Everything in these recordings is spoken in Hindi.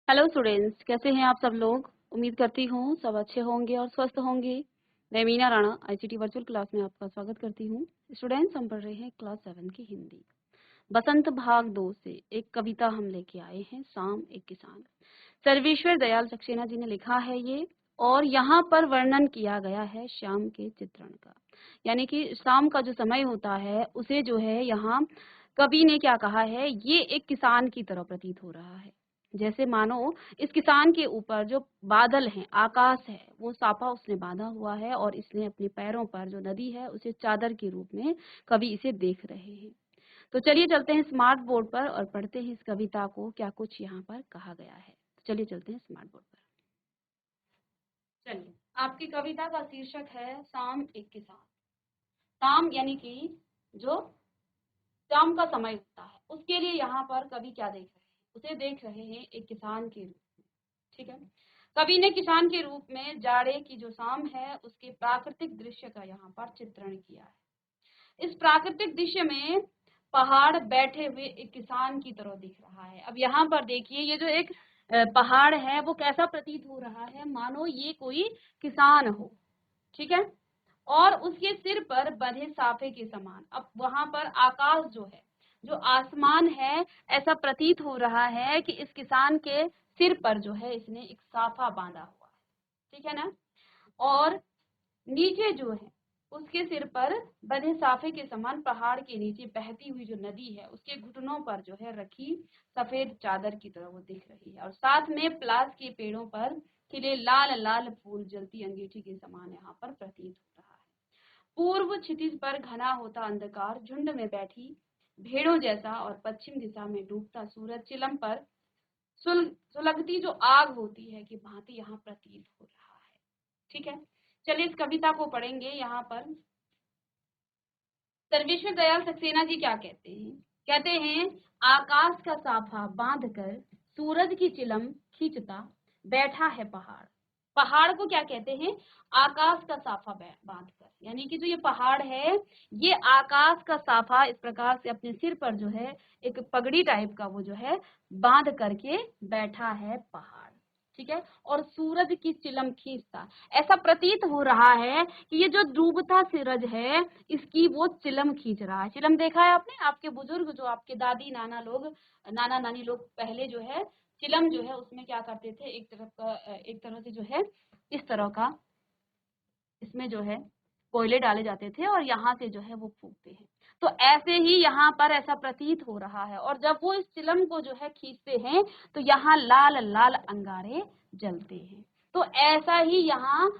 हेलो स्टूडेंट्स, कैसे हैं आप सब लोग। उम्मीद करती हूँ सब अच्छे होंगे और स्वस्थ होंगे। मैं Meena Rana ICT virtual class में आपका स्वागत करती हूँ। स्टूडेंट्स, हम पढ़ रहे हैं क्लास 7 की हिंदी। बसंत भाग 2 से एक कविता हम लेके आए हैं, शाम एक किसान। सर्वेश्वर दयाल सक्सेना जी ने लिखा है ये, और यहाँ पर वर्णन किया गया है शाम के चित्रण का। यानी कि शाम का जो समय होता है उसे जो है यहाँ कवि ने क्या कहा है, ये एक किसान की तरह प्रतीत हो रहा है। जैसे मानो इस किसान के ऊपर जो बादल हैं, आकाश है, वो साफा उसने बांधा हुआ है और इसने अपने पैरों पर जो नदी है उसे चादर के रूप में कवि इसे देख रहे हैं। तो चलिए चलते हैं स्मार्ट बोर्ड पर और पढ़ते हैं इस कविता को, क्या कुछ यहाँ पर कहा गया है। तो चलिए चलते हैं स्मार्ट बोर्ड पर। चलिए, आपकी कविता का शीर्षक है शाम एक किसान। शाम यानी कि जो शाम का समय होता है, उसके लिए यहाँ पर कवि क्या देख रहे हैं, उसे देख रहे हैं एक किसान के रूप में। ठीक है। कवि ने किसान के रूप में जाड़े की जो शाम है उसके प्राकृतिक दृश्य का यहाँ पर चित्रण किया है। इस प्राकृतिक दृश्य में पहाड़ बैठे हुए एक किसान की तरह दिख रहा है। अब यहाँ पर देखिए, ये जो एक पहाड़ है वो कैसा प्रतीत हो रहा है, मानो ये कोई किसान हो। ठीक है। और उसके सिर पर बंधे साफे के समान। अब वहां पर आकाश जो है, जो आसमान है, ऐसा प्रतीत हो रहा है कि इस किसान के सिर पर जो है इसने एक साफा बांधा हुआ है। ठीक है ना। और नीचे जो है उसके सिर पर बंधे साफे के समान पहाड़ के नीचे बहती हुई जो नदी है उसके घुटनों पर जो है रखी सफेद चादर की तरह वो दिख रही है। और साथ में प्लास के पेड़ों पर खिले लाल लाल फूल जलती अंगीठी के समान यहाँ पर प्रतीत हो रहा है। पूर्व क्षितिज पर घना होता अंधकार, झुंड में बैठी भेड़ों जैसा, और पश्चिम दिशा में डूबता सूरज चिलम पर सुलगती जो आग होती है कि भांति यहाँ प्रतीत हो रहा है। ठीक है। चलिए इस कविता को पढ़ेंगे। यहाँ पर सर्वेश्वर दयाल सक्सेना जी क्या कहते हैं, कहते हैं आकाश का साफा बांध कर सूरज की चिलम खींचता बैठा है पहाड़। पहाड़ को क्या कहते हैं, आकाश का साफा बांध कर, यानी कि जो ये पहाड़ है ये आकाश का साफा इस प्रकार से अपने सिर पर जो है एक पगड़ी टाइप का वो जो है बांध करके बैठा है पहाड़। ठीक है। और सूरज की चिलम खींचता, ऐसा प्रतीत हो रहा है कि ये जो डूबता सूरज है इसकी वो चिलम खींच रहा है। चिलम देखा है आपने, आपके बुजुर्ग जो आपके दादी नाना लोग, नाना नानी लोग पहले जो है चिलम जो है उसमें क्या करते थे, एक तरह से जो है इस तरह का इसमें जो है कोयले डाले जाते थे और यहाँ से जो है वो फूकते हैं। तो ऐसे ही यहाँ पर ऐसा प्रतीत हो रहा है। और जब वो इस चिलम को जो है खींचते हैं तो यहाँ लाल लाल अंगारे जलते हैं। तो ऐसा ही यहाँ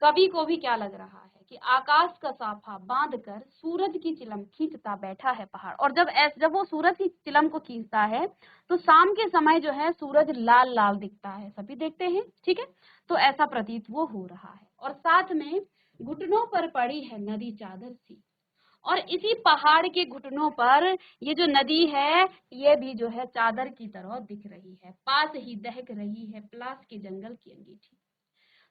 कवि को भी क्या लग रहा है कि आकाश का साफा बांध कर सूरज की चिलम खींचता बैठा है पहाड़। और जब वो सूरज की चिलम को खींचता है तो शाम के समय जो है सूरज लाल लाल दिखता है, सभी देखते हैं। ठीक है। तो ऐसा प्रतीत वो हो रहा है। और साथ में घुटनों पर पड़ी है नदी चादर सी, और इसी पहाड़ के घुटनों पर ये जो नदी है ये भी जो है चादर की तरह दिख रही है। पास ही दहक रही है प्लास के जंगल की अंगीठी।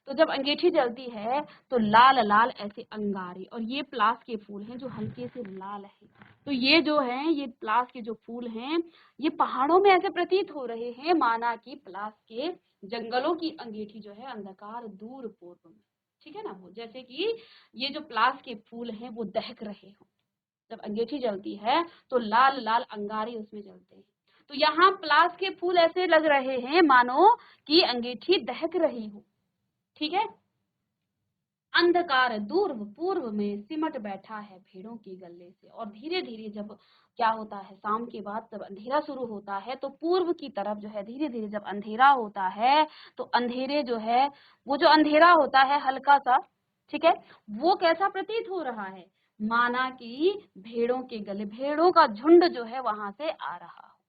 तो जब अंगीठी जलती है तो लाल लाल ऐसे अंगारे, और ये प्लास के फूल हैं जो हल्के से लाल हैं। तो ये जो है ये प्लास के जो फूल हैं ये पहाड़ों में ऐसे प्रतीत हो रहे हैं माना कि प्लास के जंगलों की अंगीठी जो है अंधकार दूर पूर्व में। ठीक है ना, वो जैसे कि ये जो प्लास के फूल हैं वो दहक रहे हो। जब अंगीठी जलती है तो लाल लाल अंगारे उसमें जलते हैं। तो यहाँ प्लास के फूल ऐसे लग रहे हैं मानो कि अंगीठी दहक रही हो। ठीक है। अंधकार दूर पूर्व में सिमट बैठा है भेड़ों के गले से। और धीरे धीरे जब क्या होता है, शाम के बाद जब अंधेरा शुरू होता है तो पूर्व की तरफ जो है धीरे धीरे जब अंधेरा होता है तो अंधेरे जो है वो जो अंधेरा होता है हल्का सा, ठीक है, वो कैसा प्रतीत हो रहा है, माना कि भेड़ों के गले, भेड़ों का झुंड जो है वहां से आ रहा हो।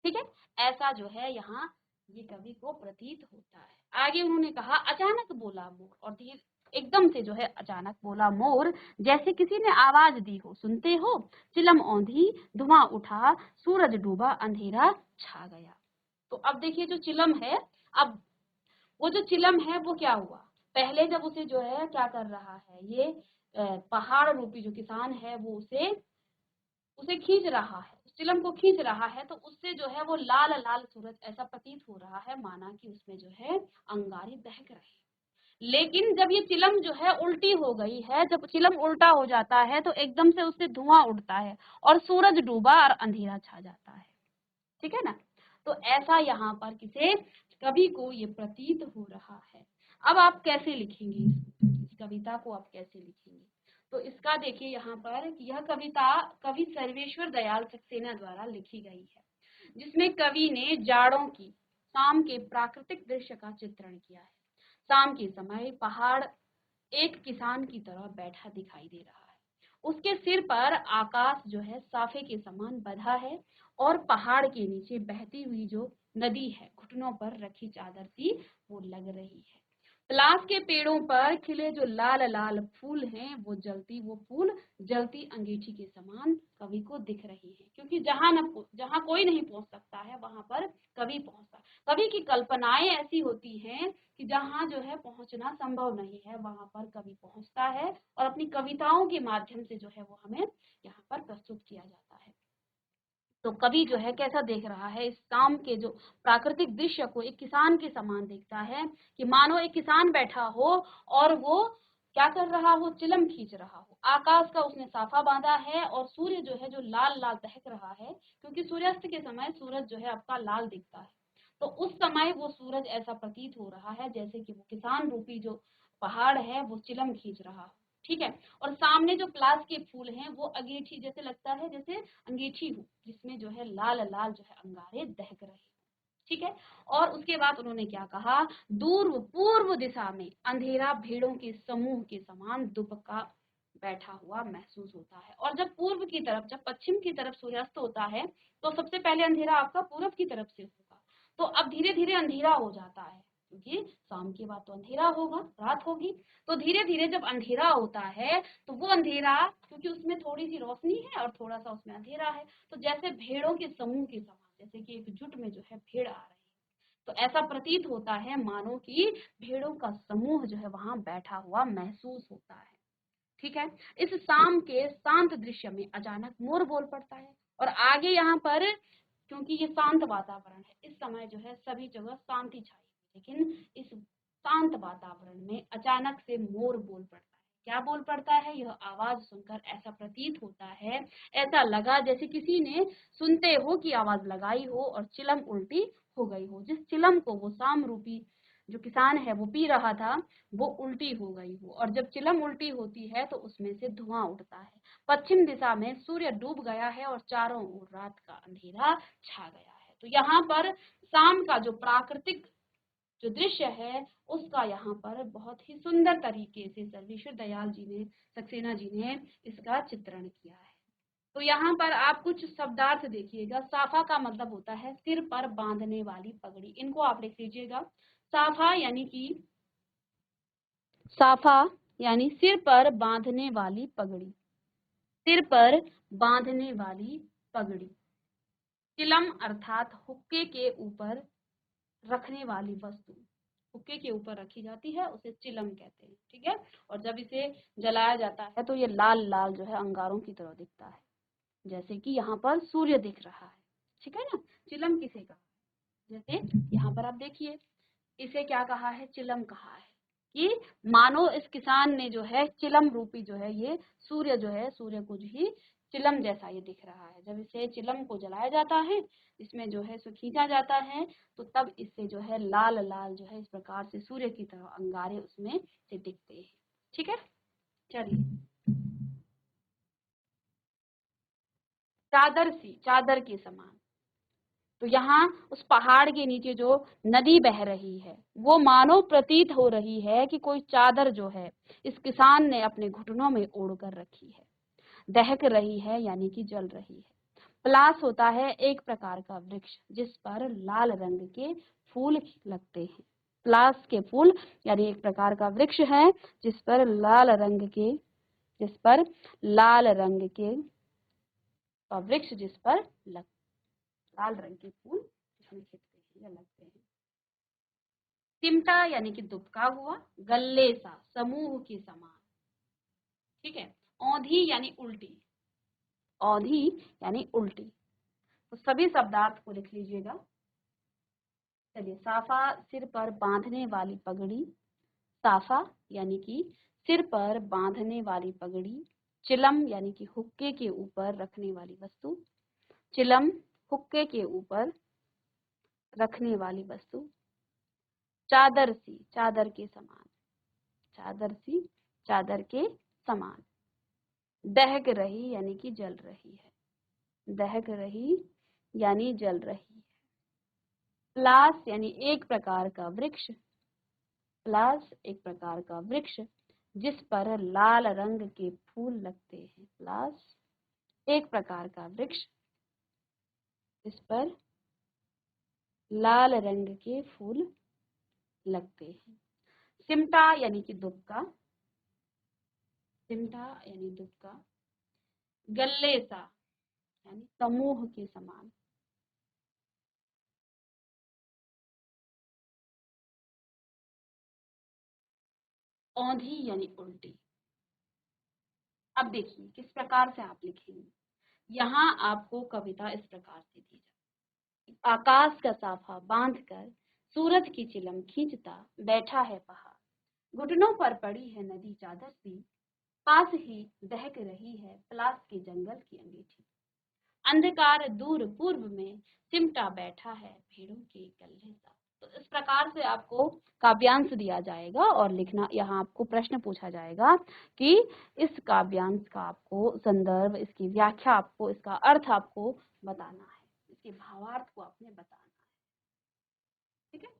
ठीक है। ऐसा जो है यहाँ ये कवि को प्रतीत होता है। आगे उन्होंने कहा अचानक बोला मोर, और धीरे एकदम से जो है अचानक बोला मोर, जैसे किसी ने आवाज दी हो, सुनते हो, चिलम औंधी धुआं उठा, सूरज डूबा अंधेरा छा गया। तो अब देखिए जो चिलम है, अब वो जो चिलम है वो क्या हुआ, पहले जब उसे जो है क्या कर रहा है ये पहाड़ रूपी जो किसान है वो उसे उसे खींच रहा है, चिलम को खींच रहा है तो उससे जो है वो लाल लाल सूरज ऐसा प्रतीत हो रहा है माना कि उसमें जो है अंगारे दहक रहे हैं। लेकिन जब ये चिलम जो है उल्टी हो गई है, जब चिलम उल्टा हो जाता है तो एकदम से उससे धुआं उड़ता है और सूरज डूबा और अंधेरा छा जाता है। ठीक है ना। तो ऐसा यहाँ पर किसे कवि को ये प्रतीत हो रहा है। अब आप कैसे लिखेंगे इस कविता को, आप कैसे लिखेंगे? तो इसका देखिए यहाँ पर कि यह कविता कवि सर्वेश्वर दयाल सक्सेना द्वारा लिखी गई है, जिसमें कवि ने जाड़ों की शाम के प्राकृतिक दृश्य का चित्रण किया है। शाम के समय पहाड़ एक किसान की तरह बैठा दिखाई दे रहा है। उसके सिर पर आकाश जो है साफे के समान बंधा है और पहाड़ के नीचे बहती हुई जो नदी है घुटनों पर रखी चादर सी वो लग रही है। पलास के पेड़ों पर खिले जो लाल लाल फूल हैं वो फूल जलती अंगीठी के समान कवि को दिख रही है, क्योंकि जहां कोई नहीं पहुंच सकता है वहां पर कवि पहुंचता। कवि की कल्पनाएं ऐसी होती हैं कि जहां जो है पहुंचना संभव नहीं है वहां पर कवि पहुंचता है और अपनी कविताओं के माध्यम से जो है वो हमें यहाँ पर प्रस्तुत किया जाता है। तो कवि जो है कैसा देख रहा है, इस शाम के जो प्राकृतिक दृश्य को एक किसान के समान देखता है कि मानो एक किसान बैठा हो और वो क्या कर रहा हो, चिलम खींच रहा हो। आकाश का उसने साफा बांधा है और सूर्य जो है जो लाल लाल दहक रहा है, क्योंकि सूर्यास्त के समय सूरज जो है आपका लाल दिखता है। तो उस समय वो सूरज ऐसा प्रतीत हो रहा है जैसे कि वो किसान रूपी जो पहाड़ है वो चिलम खींच रहा हो। ठीक है। और सामने जो प्लास के फूल हैं वो अंगीठी जैसे लगता है, जैसे अंगीठी हो जिसमें जो है लाल लाल जो है अंगारे दहक रहे। ठीक है। और उसके बाद उन्होंने क्या कहा, दूर पूर्व दिशा में अंधेरा भेड़ों के समूह के समान दुबका बैठा हुआ महसूस होता है। और जब पूर्व की तरफ, जब पश्चिम की तरफ सूर्यास्त होता है तो सबसे पहले अंधेरा आपका पूर्व की तरफ से होगा। तो अब धीरे धीरे अंधेरा हो जाता है, क्योंकि शाम के बाद तो अंधेरा होगा, रात होगी। तो धीरे धीरे जब अंधेरा होता है तो वो अंधेरा, क्योंकि उसमें थोड़ी सी रोशनी है और थोड़ा सा उसमें अंधेरा है, तो जैसे भेड़ों के समूह के समान, जैसे कि एक जुट में जो है भेड़ आ रही है, तो ऐसा प्रतीत होता है मानो कि भेड़ों का समूह जो है वहां बैठा हुआ महसूस होता है। ठीक है। इस शाम के शांत दृश्य में अचानक मोर बोल पड़ता है और आगे यहाँ पर, क्योंकि ये शांत वातावरण है, इस समय जो है सभी जगह शांति छाई है, लेकिन इस शांत वातावरण में अचानक से मोर बोल पड़ता है। क्या बोल पड़ता है, यह आवाज सुनकर ऐसा प्रतीत होता है, ऐसा लगा जैसे किसी ने सुनते हो की आवाज लगाई हो और चिलम उल्टी हो गई हो। जिस चिलम को वो शाम रूपी जो किसान है वो पी रहा था वो उल्टी हो गई हो, और जब चिलम उल्टी होती है तो उसमें से धुआं उठता है। पश्चिम दिशा में सूर्य डूब गया है और चारों ओर रात का अंधेरा छा गया है। तो यहाँ पर शाम का जो प्राकृतिक जो दृश्य है उसका यहाँ पर बहुत ही सुंदर तरीके से सर्वेश्वर दयाल जी ने, सक्सेना जी ने इसका चित्रण किया है। तो यहाँ पर आप कुछ शब्दार्थ देखिएगा। साफा का मतलब होता है सिर पर बांधने वाली पगड़ी, इनको आप लिख लीजिएगा। साफा यानी कि साफा यानी सिर पर बांधने वाली पगड़ी, सिर पर बांधने वाली पगड़ी। चिलम अर्थात हुक्के के ऊपर रखने वाली वस्तु, हुक्के के ऊपर रखी जाती है उसे चिलम कहते हैं। ठीक है। और जब इसे जलाया जाता है तो ये लाल लाल जो है अंगारों की तरह दिखता है, जैसे कि यहाँ पर सूर्य दिख रहा है। ठीक है ना। चिलम किसे कहा, जैसे यहाँ पर आप देखिए इसे क्या कहा है, चिलम कहा है कि मानो इस किसान ने जो है चिलम रूपी जो है ये सूर्य जो है, सूर्य को जो ही चिलम जैसा ये दिख रहा है। जब इसे चिलम को जलाया जाता है, इसमें जो है सो खींचा जाता है, तो तब इससे जो है लाल लाल जो है इस प्रकार से सूर्य की तरह अंगारे उसमें से दिखते हैं। ठीक है। चलिए, चादर सी, चादर के समान। तो यहाँ उस पहाड़ के नीचे जो नदी बह रही है वो मानो प्रतीत हो रही है कि कोई चादर जो है इस किसान ने अपने घुटनों में ओढ़ कर रखी है, दहक रही है यानी कि जल रही है। पलास होता है एक प्रकार का वृक्ष जिस पर लाल रंग के फूल लगते हैं। पलास के फूल यानी एक प्रकार का वृक्ष है जिस पर लाल रंग के, जिस पर लाल रंग के वृक्ष जिस पर लाल रंग के फूल इसमें खिलते हैं या लगते हैं। चिमटा यानी कि दुबका हुआ, गल्ले सा, समूह के समान। ठीक है। औंधी यानी उल्टी, औंधी यानी उल्टी। तो सभी शब्दार्थ को लिख लीजिएगा। चलिए, साफा सिर पर बांधने वाली पगड़ी, साफा यानी कि सिर पर बांधने वाली पगड़ी, चिलम यानी कि हुक्के के ऊपर रखने वाली वस्तु, चिलम हुक्के के ऊपर रखने वाली वस्तु, चादर सी चादर के समान, चादर सी चादर के समान, दहक रही यानी कि जल रही है, दहक रही यानी जल रही है, प्लास यानी एक प्रकार का वृक्ष, प्लास एक प्रकार का वृक्ष जिस पर लाल रंग के फूल लगते हैं, प्लास एक प्रकार का वृक्ष जिस पर लाल रंग के फूल लगते हैं, सिमटा यानी कि दुबका, सिमटा यानी दुबका, गल्ले सा यानी समूह के समान, औंधी यानी उल्टी। अब देखिए किस प्रकार से आप लिखेंगे। यहाँ आपको कविता इस प्रकार से दी जाए, आकाश का साफा बांधकर सूरज की चिलम खींचता बैठा है पहाड़, घुटनों पर पड़ी है नदी चादर सी, पास ही दहक रही है पलास के जंगल की अंगीठी, अंधकार दूर पूर्व में सिमटा बैठा है भेड़ों के गल्ले सा। तो इस प्रकार से आपको काव्यांश दिया जाएगा और लिखना, यहाँ आपको प्रश्न पूछा जाएगा कि इस काव्यांश का आपको संदर्भ, इसकी व्याख्या, आपको इसका अर्थ आपको बताना है, इसके भावार्थ को आपने बताना है। ठीक है,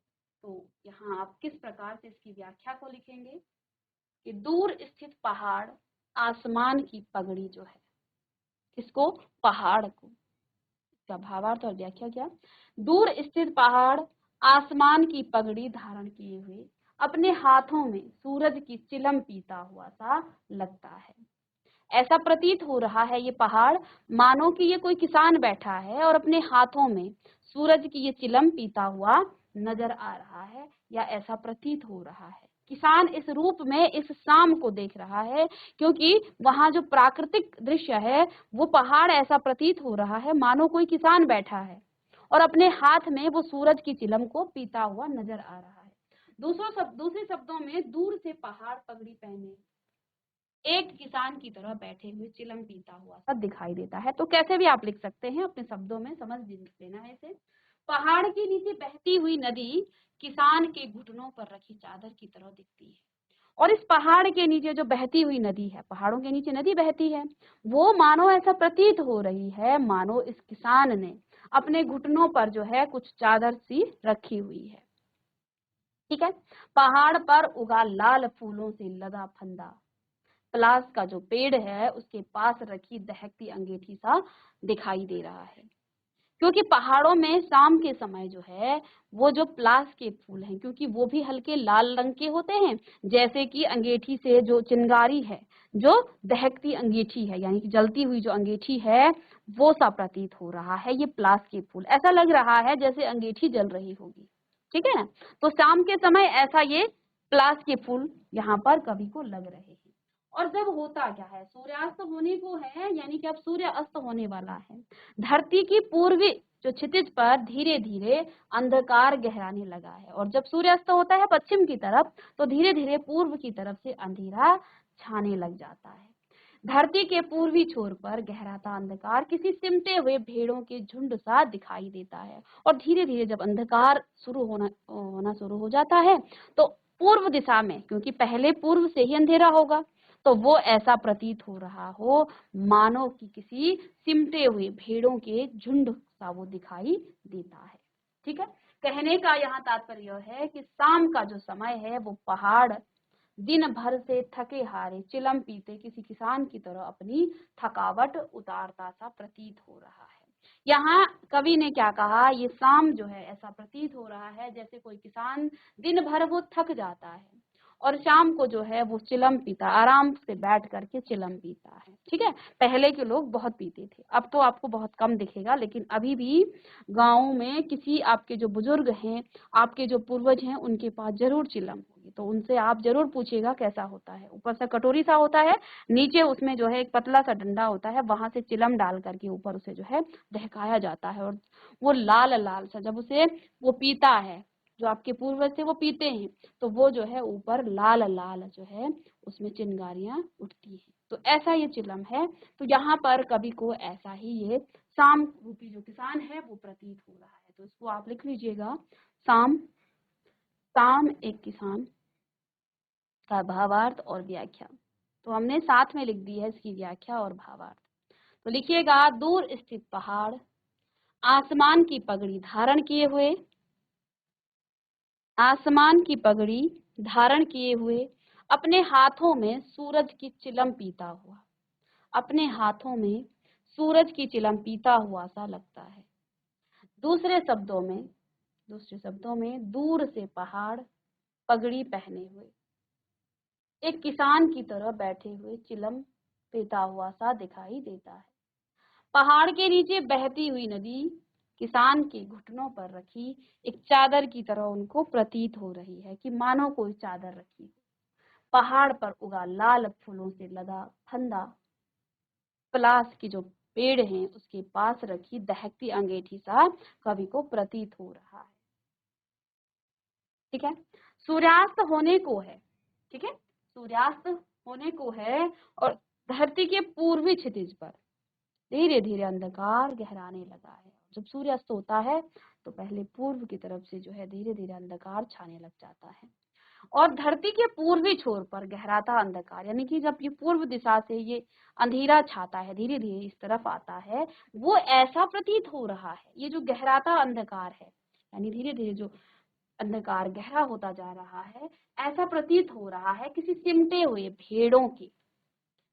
तो यहाँ आप किस प्रकार से इसकी व्याख्या को लिखेंगे कि दूर स्थित पहाड़ आसमान की पगड़ी जो है, किसको, पहाड़ को, इसका भावार्थ और व्याख्या क्या, दूर स्थित पहाड़ आसमान की पगड़ी धारण किए हुए अपने हाथों में सूरज की चिलम पीता हुआ सा लगता है, ऐसा प्रतीत हो रहा है ये पहाड़ मानो कि ये कोई किसान बैठा है और अपने हाथों में सूरज की ये चिलम पीता हुआ नजर आ रहा है, या ऐसा प्रतीत हो रहा है। किसान इस रूप में इस शाम को देख रहा है, क्योंकि वहां जो प्राकृतिक दृश्य है वो पहाड़ ऐसा प्रतीत हो रहा है मानो कोई किसान बैठा है और अपने हाथ में वो सूरज की चिलम को पीता हुआ नजर आ रहा है। दूसरे शब्दों में दूर से पहाड़ पगड़ी पहने एक किसान की तरह बैठे हुए चिलम पीता हुआ सा दिखाई देता है। तो कैसे भी आप लिख सकते हैं, अपने शब्दों में समझ लेना है इसे। पहाड़ के नीचे बहती हुई नदी किसान के घुटनों पर रखी चादर की तरह दिखती है, और इस पहाड़ के नीचे जो बहती हुई नदी है, पहाड़ों के नीचे नदी बहती है, वो मानो ऐसा प्रतीत हो रही है मानो इस किसान ने अपने घुटनों पर जो है कुछ चादर सी रखी हुई है। ठीक है, पहाड़ पर उगा लाल फूलों से लदा फंदा पलास का जो पेड़ है उसके पास रखी दहकती अंगीठी सा दिखाई दे रहा है, क्योंकि पहाड़ों में शाम के समय जो है वो जो पलास के फूल हैं, क्योंकि वो भी हल्के लाल रंग के होते हैं, जैसे कि अंगीठी से जो चिंगारी है, जो दहकती अंगीठी है यानी कि जलती हुई जो अंगीठी है वो सा प्रतीत हो रहा है। ये पलास के फूल, ऐसा लग रहा है जैसे अंगीठी जल रही होगी। ठीक है ना, तो शाम के समय ऐसा ये पलास के फूल यहाँ पर कवि को लग रहे हैं। और जब होता क्या है, सूर्यास्त होने को है, यानी कि अब सूर्य अस्त होने वाला है, धरती की पूर्वी जो क्षितिज पर धीरे धीरे अंधकार गहराने लगा है, और जब सूर्यास्त होता है पश्चिम की तरफ तो धीरे धीरे पूर्व की तरफ से अंधेरा छाने लग जाता है। धरती के पूर्वी छोर पर गहराता अंधकार किसी सिमटे हुए भेड़ों के झुंड सा दिखाई देता है, और धीरे धीरे जब अंधकार होना शुरू हो जाता है तो पूर्व दिशा में, क्योंकि पहले पूर्व से ही अंधेरा होगा, तो वो ऐसा प्रतीत हो रहा हो मानो कि किसी सिमटे हुए भेड़ों के झुंड सा वो दिखाई देता है। ठीक है, कहने का यहाँ तात्पर्य है कि शाम का जो समय है वो पहाड़ दिन भर से थके हारे चिलम पीते किसी किसान की तरह अपनी थकावट उतारता सा प्रतीत हो रहा है। यहाँ कवि ने क्या कहा, ये शाम जो है ऐसा प्रतीत हो रहा है जैसे कोई किसान दिन भर वो थक जाता है और शाम को जो है वो चिलम पीता, आराम से बैठ करके चिलम पीता है। ठीक है, पहले के लोग बहुत पीते थे, अब तो आपको बहुत कम दिखेगा, लेकिन अभी भी गाँव में किसी आपके जो बुजुर्ग हैं, आपके जो पूर्वज हैं, उनके पास जरूर चिलम होगी, होगी, तो उनसे आप जरूर पूछिएगा कैसा होता है। ऊपर से कटोरी सा होता है, नीचे उसमें जो है एक पतला सा डंडा होता है, वहां से चिलम डाल करके ऊपर उसे जो है दहकाया जाता है, और वो लाल लाल सा जब उसे वो पीता है, जो आपके पूर्वज थे वो पीते हैं, तो वो जो है ऊपर लाल लाल जो है उसमें चिंगारियां उठती है। तो ऐसा ये चिलम है। तो यहाँ पर कवि को ऐसा ही ये साम रूपी जो किसान है वो प्रतीत हो रहा है। तो इसको आप लिख लीजिएगा, साम। साम एक किसान का भावार्थ और व्याख्या। तो हमने साथ में लिख दी है इसकी व्याख्या और भावार्थ। तो लिखिएगा, दूर स्थित पहाड़ आसमान की पगड़ी धारण किए हुए, आसमान की पगड़ी धारण किए हुए, अपने हाथों में सूरज की चिलम पीता हुआ, अपने हाथों में सूरज की चिलम पीता हुआ सा लगता है। दूसरे शब्दों में, दूसरे शब्दों में दूर से पहाड़ पगड़ी पहने हुए एक किसान की तरह बैठे हुए चिलम पीता हुआ सा दिखाई देता है। पहाड़ के नीचे बहती हुई नदी किसान के घुटनों पर रखी एक चादर की तरह उनको प्रतीत हो रही है, कि मानो कोई चादर रखी। पहाड़ पर उगा लाल फूलों से लदा फंदा पलास की जो पेड़ हैं उसके पास रखी दहकती अंगीठी सा कवि को प्रतीत हो रहा है। ठीक है, सूर्यास्त होने को है। ठीक है, सूर्यास्त होने को है, और धरती के पूर्वी क्षितिज पर धीरे धीरे अंधकार गहराने लगा है। जब सूर्यास्त होता है तो पहले पूर्व की तरफ से जो है धीरे धीरे अंधकार छाने लग जाता है, और धरती के पूर्वी छोर पर गहराता अंधकार, यानी कि जब ये पूर्व दिशा से ये अंधेरा छाता है, धीरे धीरे इस तरफ आता है, वो ऐसा प्रतीत हो रहा है, ये जो गहराता अंधकार है, यानी धीरे धीरे जो अंधकार गहरा होता जा रहा है, ऐसा प्रतीत हो रहा है किसी सिमटे हुए भेड़ों के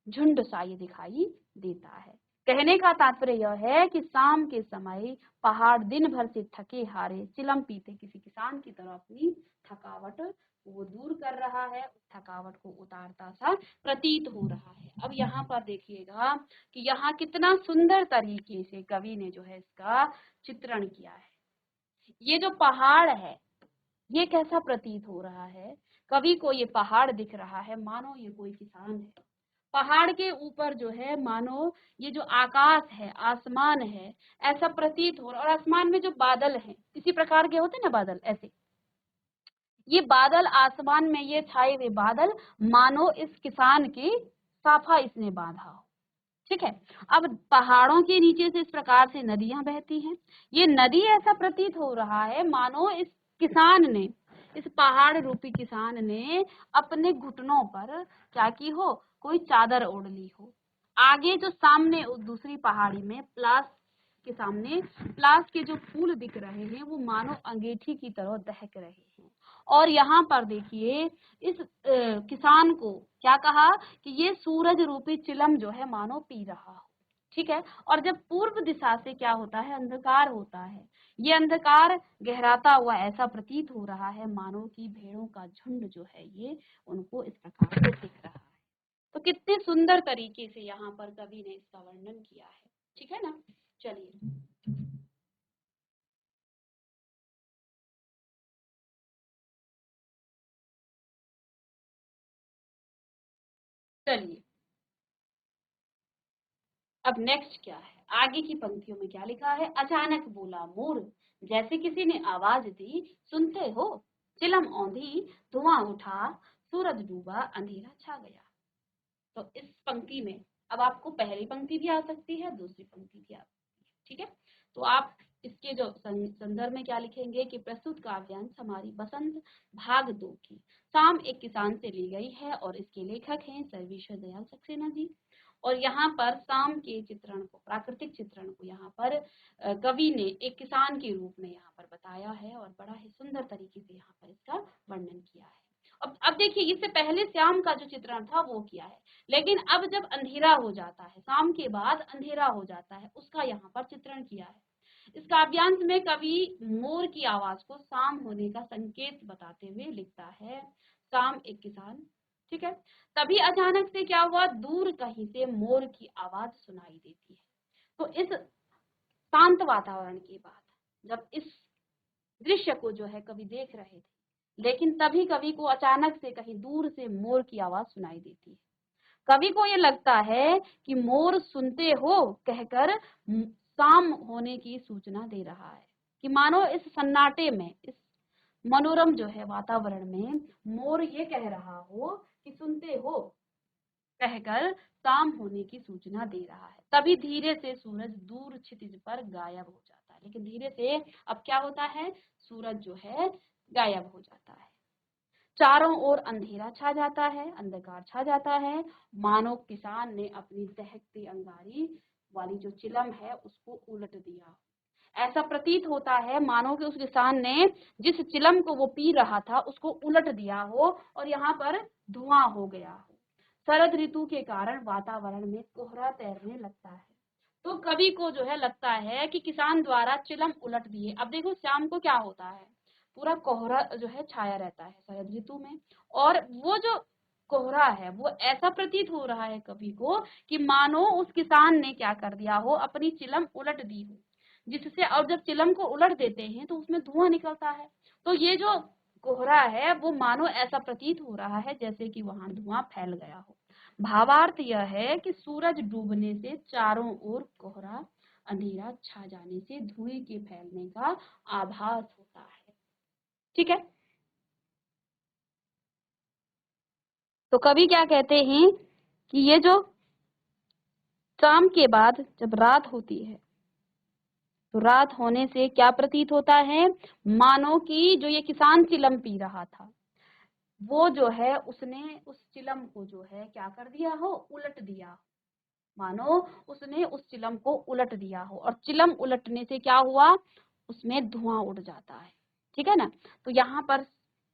झुंड सा ये दिखाई देता है। कहने का तात्पर्य यह है कि शाम के समय पहाड़ दिन भर से थके हारे चिलम पीते किसी किसान की तरह अपनी थकावट वो दूर कर रहा है, थकावट को उतारता सा प्रतीत हो रहा है। अब यहाँ पर देखिएगा कि यहाँ कितना सुंदर तरीके से कवि ने जो है इसका चित्रण किया है। ये जो पहाड़ है ये कैसा प्रतीत हो रहा है, कवि को ये पहाड़ दिख रहा है मानो ये कोई किसान है। पहाड़ के ऊपर जो है मानो ये जो आकाश है, आसमान है, ऐसा प्रतीत हो रहा, और आसमान में जो बादल हैं इसी प्रकार के होते हैं ना बादल, ऐसे ये बादल आसमान में ये छाए हुए बादल मानो इस किसान की साफा इसने बांधा हो। ठीक है, अब पहाड़ों के नीचे से इस प्रकार से नदियां बहती हैं, ये नदी ऐसा प्रतीत हो रहा है मानो इस किसान ने, इस पहाड़ रूपी किसान ने अपने घुटनों पर क्या की हो, कोई चादर ओढ़ ली हो। आगे जो सामने दूसरी पहाड़ी में प्लास के सामने प्लास के जो फूल दिख रहे हैं वो मानो अंगीठी की तरह दहक रहे हैं। और यहाँ पर देखिए इस किसान को क्या कहा कि ये सूरज रूपी चिलम जो है मानो पी रहा हो। ठीक है, और जब पूर्व दिशा से क्या होता है, अंधकार होता है, ये अंधकार गहराता हुआ ऐसा प्रतीत हो रहा है मानो कि भेड़ों का झुंड जो है ये उनको इस प्रकार से दिख रहा है। तो कितने सुंदर तरीके से यहाँ पर कवि ने इसका वर्णन किया है। ठीक है ना, चलिए चलिए अब नेक्स्ट क्या है, आगे की पंक्तियों में क्या लिखा है। अचानक बोला मोर, जैसे किसी ने आवाज दी, सुनते हो, चिलम औंधी, धुआं उठा, सूरज डूबा, अंधेरा छा गया। तो इस पंक्ति में अब आपको पहली पंक्ति भी आ सकती है, दूसरी पंक्ति भी आ सकती है। ठीक है, तो आप इसके जो संदर्भ में क्या लिखेंगे कि प्रस्तुत काव्यांश हमारी बसंत भाग 2 की शाम एक किसान से ली गई है, और इसके लेखक हैं सर्वेश्वर दयाल सक्सेना जी। और यहाँ पर शाम के चित्रण को, प्राकृतिक चित्रण को यहाँ पर कवि ने एक किसान के रूप में यहाँ पर बताया है, और बड़ा ही सुंदर तरीके से यहाँ पर इसका वर्णन किया है। अब देखिए, इससे पहले श्याम का जो चित्रण था वो किया है, लेकिन अब जब अंधेरा हो जाता है, शाम के बाद अंधेरा हो जाता है, उसका यहाँ पर चित्रण किया है। इस काव्यांश में कवि मोर की आवाज को शाम होने का संकेत बताते हुए लिखता है, शाम एक किसान। ठीक है, तभी अचानक से क्या हुआ, दूर कहीं से मोर की आवाज सुनाई देती है। तो इस शांत वातावरण के बाद जब इस दृश्य को जो है कवि देख रहे थे, लेकिन तभी कवि को अचानक से कहीं दूर से मोर की आवाज सुनाई देती है। कवि को ये लगता है कि मोर सुनते हो कहकर शाम होने की सूचना दे रहा है, कि मानो इस सन्नाटे में, इस मनोरम जो है वातावरण में मोर ये कह रहा हो कि सुनते हो कहकर शाम होने की सूचना दे रहा है। तभी धीरे से सूरज दूर क्षितिज पर गायब हो जाता है। लेकिन धीरे से अब क्या होता है, सूरज जो है गायब हो जाता है। चारों ओर अंधेरा छा जाता है, अंधकार छा जाता है, मानो किसान ने अपनी दहकती अंगारी वाली जो चिलम है उसको उलट दिया। ऐसा प्रतीत होता है मानो कि उस किसान ने जिस चिलम को वो पी रहा था उसको उलट दिया हो और यहाँ पर धुआं हो गया हो। शरद ऋतु के कारण वातावरण में कोहरा तैरने लगता है। तो कवि को जो है लगता है कि किसान द्वारा चिलम उलट दिए। अब देखो शाम को क्या होता है, पूरा कोहरा जो है छाया रहता है शरद ऋतु में, और वो जो कोहरा है वो ऐसा प्रतीत हो रहा है कवि को कि मानो उस किसान ने क्या कर दिया हो, अपनी चिलम उलट दी हो, जिससे, और जब चिलम को उलट देते हैं तो उसमें धुआं निकलता है। तो ये जो कोहरा है वो मानो ऐसा प्रतीत हो रहा है जैसे कि वहां धुआं फैल गया हो। भावार्थ यह है कि सूरज डूबने से चारों ओर कोहरा, अंधेरा छा जाने से धुएं के फैलने का आभास होता है। ठीक है, तो कवि क्या कहते हैं कि ये जो शाम के बाद जब रात होती है तो रात होने से क्या प्रतीत होता है, मानो कि जो ये किसान चिलम पी रहा था वो जो है उसने उस चिलम को जो है क्या कर दिया हो, उलट दिया। मानो उसने उस चिलम को उलट दिया हो, और चिलम उलटने से क्या हुआ, उसमें धुआं उड़ जाता है। ठीक है ना। तो यहाँ पर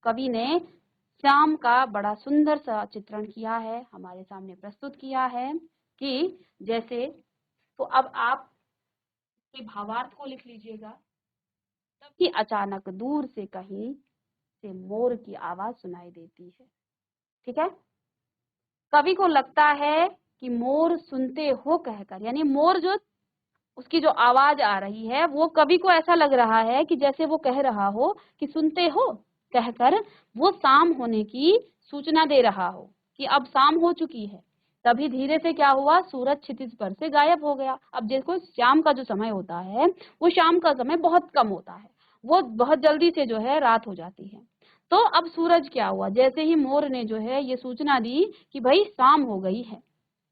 कवि ने शाम का बड़ा सुंदर सा चित्रण किया है, हमारे सामने प्रस्तुत किया है कि जैसे, तो अब आप के भावार्थ को लिख लीजिएगा। तभी अचानक दूर से कहीं से मोर की आवाज सुनाई देती है। ठीक है, कवि को लगता है कि मोर सुनते हो कहकर, यानी मोर जो उसकी जो आवाज आ रही है वो कवि को ऐसा लग रहा है कि जैसे वो कह रहा हो कि सुनते हो कहकर वो शाम होने की सूचना दे रहा हो कि अब शाम हो चुकी है। तभी धीरे से क्या हुआ, सूरज क्षितिज पर से गायब हो गया। अब देखो शाम का जो समय होता है वो शाम का समय बहुत कम होता है, वो बहुत जल्दी से जो है रात हो जाती है। तो अब सूरज क्या हुआ, जैसे ही मोर ने जो है ये सूचना दी कि भाई शाम हो गई है,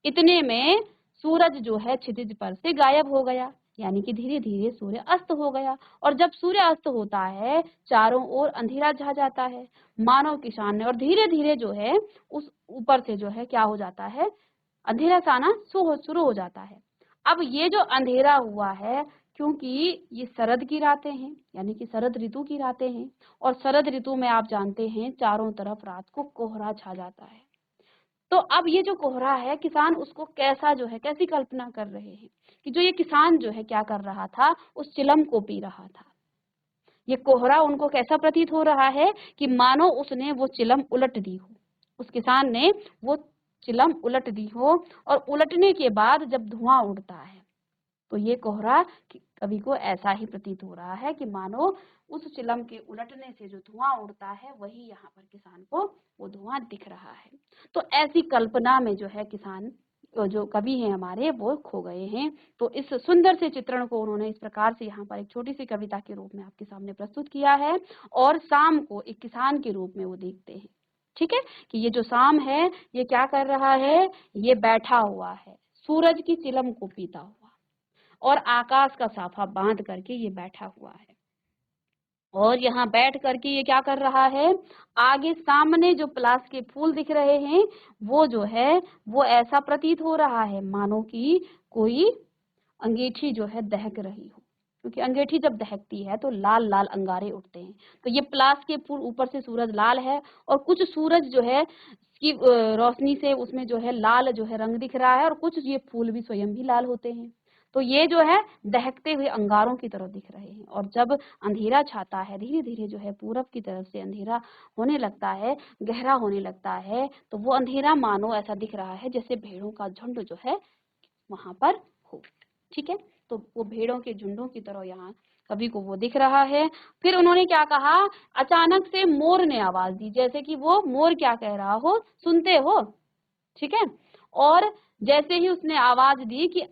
इतने में सूरज जो है क्षितिज पर से गायब हो गया, यानी कि धीरे धीरे सूर्य अस्त हो गया। और जब सूर्य अस्त होता है चारों ओर अंधेरा छा जाता है, मानव किसान ने, और धीरे धीरे जो है उस ऊपर से जो है क्या हो जाता है, अंधेरा सा आना शुरू हो जाता है। अब ये जो अंधेरा हुआ है, क्योंकि ये शरद की रातें हैं, यानी कि शरद ऋतु की रातें हैं, और शरद ऋतु में आप जानते हैं चारों तरफ रात को कोहरा छा जाता है। तो अब ये जो कोहरा है, किसान उसको कैसा जो है, कैसी कल्पना कर रहे हैं कि जो ये किसान जो है क्या कर रहा था, उस चिलम को पी रहा था। ये कोहरा उनको कैसा प्रतीत हो रहा है कि मानो उसने वो चिलम उलट दी हो, उस किसान ने वो चिलम उलट दी हो, और उलटने के बाद जब धुआं उड़ता है तो ये कोहरा कवि को ऐसा ही प्रतीत हो रहा है कि मानो उस चिलम के उलटने से जो धुआं उड़ता है वही यहाँ पर किसान को वो धुआं दिख रहा है। तो ऐसी कल्पना में जो है किसान, जो कवि हैं हमारे, वो खो गए हैं। तो इस सुंदर से चित्रण को उन्होंने इस प्रकार से यहाँ पर एक छोटी सी कविता के रूप में आपके सामने प्रस्तुत किया है, और शाम को एक किसान के रूप में वो देखते हैं। ठीक है, कि ये जो शाम है ये क्या कर रहा है, ये बैठा हुआ है सूरज की चिलम को पीता हुआ, और आकाश का साफा बांध करके ये बैठा हुआ है, और यहाँ बैठ करके ये क्या कर रहा है, आगे सामने जो पलाश के फूल दिख रहे हैं वो जो है वो ऐसा प्रतीत हो रहा है मानो कि कोई अंगीठी जो है दहक रही हो, क्योंकि अंगीठी जब दहकती है तो लाल लाल अंगारे उठते हैं। तो ये पलाश के फूल, ऊपर से सूरज लाल है और कुछ सूरज जो है की रोशनी से उसमें जो है लाल जो है रंग दिख रहा है, और कुछ ये फूल भी स्वयं भी लाल होते हैं। तो ये जो है दहकते हुए अंगारों की तरह दिख रहे हैं। और जब अंधेरा छाता है, धीरे धीरे जो है पूरब की तरफ से अंधेरा होने लगता है, गहरा होने लगता है, तो वो अंधेरा मानो ऐसा दिख रहा है जैसे भेड़ों का झुंड जो है वहां पर हो। ठीक है, तो वो भेड़ों के झुंडों की तरह यहाँ कवि को वो दिख रहा है। फिर उन्होंने क्या कहा, अचानक से मोर ने आवाज दी, जैसे कि वो मोर क्या कह रहा हो, सुनते हो, ठीक है। और जैसे ही उसने आवाज दी कि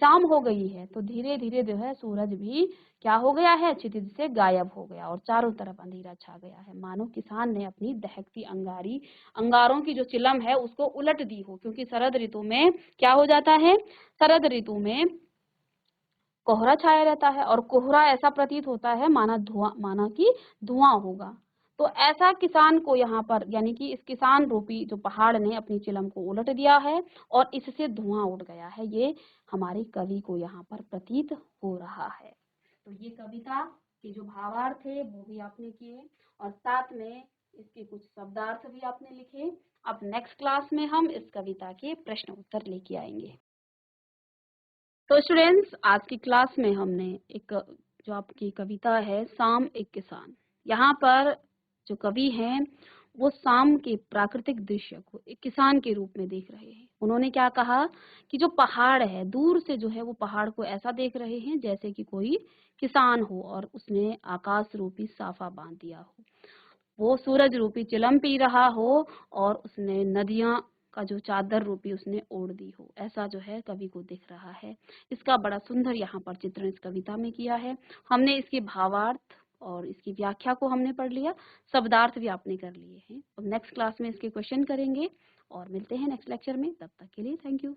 शाम हो गई है, तो धीरे धीरे जो है सूरज भी क्या हो गया है, क्षितिज से गायब हो गया और चारों तरफ अंधेरा छा गया है, मानो किसान ने अपनी दहकती अंगारों की जो चिलम है उसको उलट दी हो, क्योंकि शरद ऋतु में क्या हो जाता है, शरद ऋतु में कोहरा छाया रहता है और कोहरा ऐसा प्रतीत होता है माना कि धुआं होगा। तो ऐसा किसान को यहाँ पर, यानी कि इस किसान रूपी जो पहाड़ ने अपनी चिलम को उलट दिया है और इससे धुआं उड़ गया है, ये हमारे कवि को यहाँ पर प्रतीत हो रहा है। तो ये कविता के जो भावार्थ थे वो भी आपने किए और साथ में इसके कुछ शब्दार्थ भी आपने लिखे। अब नेक्स्ट क्लास में हम इस कविता के प्रश्न उत्तर लेके आएंगे। तो स्टूडेंट्स, आज की क्लास में हमने एक जो आपकी कविता है शाम एक किसान, यहाँ पर जो कवि हैं वो शाम के प्राकृतिक दृश्य को एक किसान के रूप में देख रहे हैं। उन्होंने क्या कहा कि जो पहाड़ है, दूर से जो है वो पहाड़ को ऐसा देख रहे हैं जैसे कि कोई किसान हो और उसने आकाश रूपी साफा बांध दिया हो, वो सूरज रूपी चिलम पी रहा हो और उसने नदियां का जो चादर रूपी उसने ओढ़ दी हो, ऐसा जो है कवि को दिख रहा है। इसका बड़ा सुंदर यहाँ पर चित्रण इस कविता में किया है। हमने इसके भावार्थ और इसकी व्याख्या को हमने पढ़ लिया, शब्दार्थ भी आपने कर लिए हैं। अब नेक्स्ट क्लास में इसके क्वेश्चन करेंगे और मिलते हैं नेक्स्ट लेक्चर में। तब तक के लिए थैंक यू।